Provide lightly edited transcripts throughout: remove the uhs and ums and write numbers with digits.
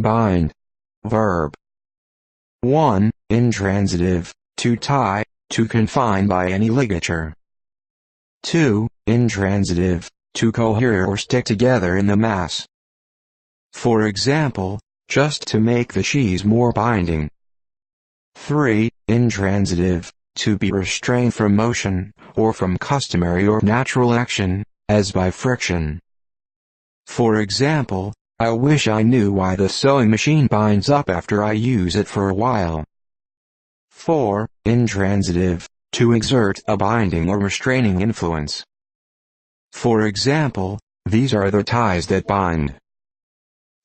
Bind. Verb. 1. Intransitive, to tie, to confine by any ligature. 2. Intransitive, to cohere or stick together in the mass. For example, just to make the cheese more binding. 3. Intransitive, to be restrained from motion, or from customary or natural action, as by friction. For example, I wish I knew why the sewing machine binds up after I use it for a while. 4. Intransitive, to exert a binding or restraining influence. For example, these are the ties that bind.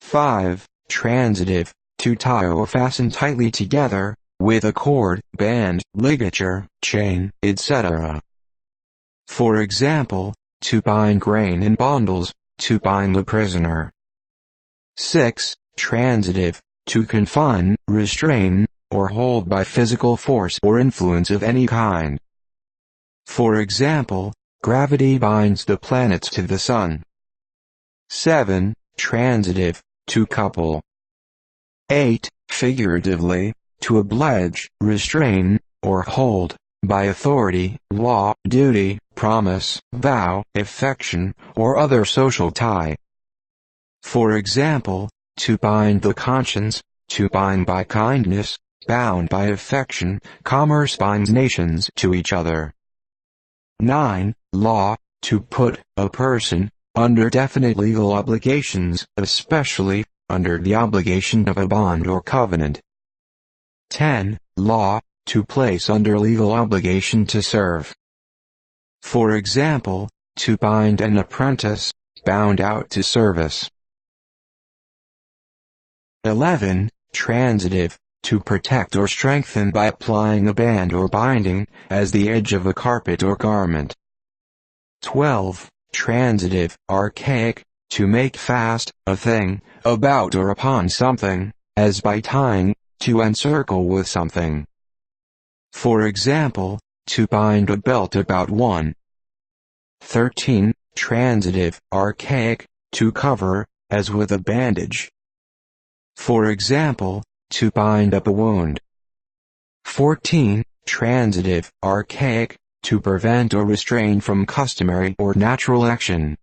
5. Transitive, to tie or fasten tightly together, with a cord, band, ligature, chain, etc. For example, to bind grain in bundles, to bind a prisoner. 6. Transitive, to confine, restrain, or hold by physical force or influence of any kind. For example, gravity binds the planets to the sun. 7. Transitive, to couple. 8. Figuratively, to oblige, restrain, or hold, by authority, law, duty, promise, vow, affection, or other social tie. For example, to bind the conscience, to bind by kindness, bound by affection, commerce binds nations to each other. 9. Law, to put a person under definite legal obligations, especially under the obligation of a bond or covenant. 10. Law, to place under legal obligation to serve. For example, to bind an apprentice, bound out to service. 11. Transitive, to protect or strengthen by applying a band or binding, as the edge of a carpet or garment. 12. Transitive, archaic, to make fast, a thing, about or upon something, as by tying, to encircle with something. For example, to bind a belt about one. 13. Transitive, archaic, to cover, as with a bandage. For example, to bind up a wound. 14. Transitive, archaic, to prevent or restrain from customary or natural action.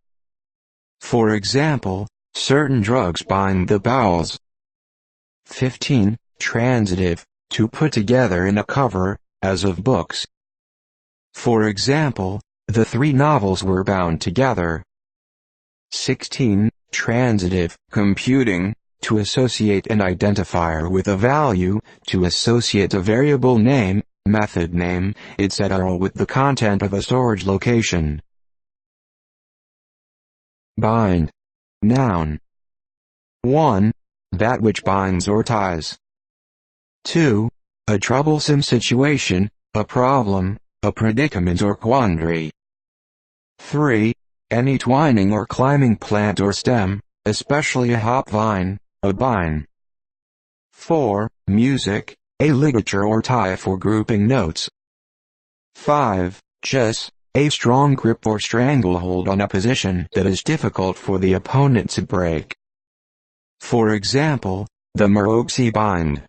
For example, certain drugs bind the bowels. 15. Transitive, to put together in a cover, as of books. For example, the 3 novels were bound together. 16. Transitive, computing, to associate an identifier with a value, to associate a variable name, method name, etc. with the content of a storage location. Bind. Noun. 1. That which binds or ties. 2. A troublesome situation, a problem, a predicament or quandary. 3. Any twining or climbing plant or stem, especially a hop vine, a bine. 4. Music, a ligature or tie for grouping notes. 5. Chess, a strong grip or stranglehold on a position that is difficult for the opponent to break. For example, the Maroczy bind.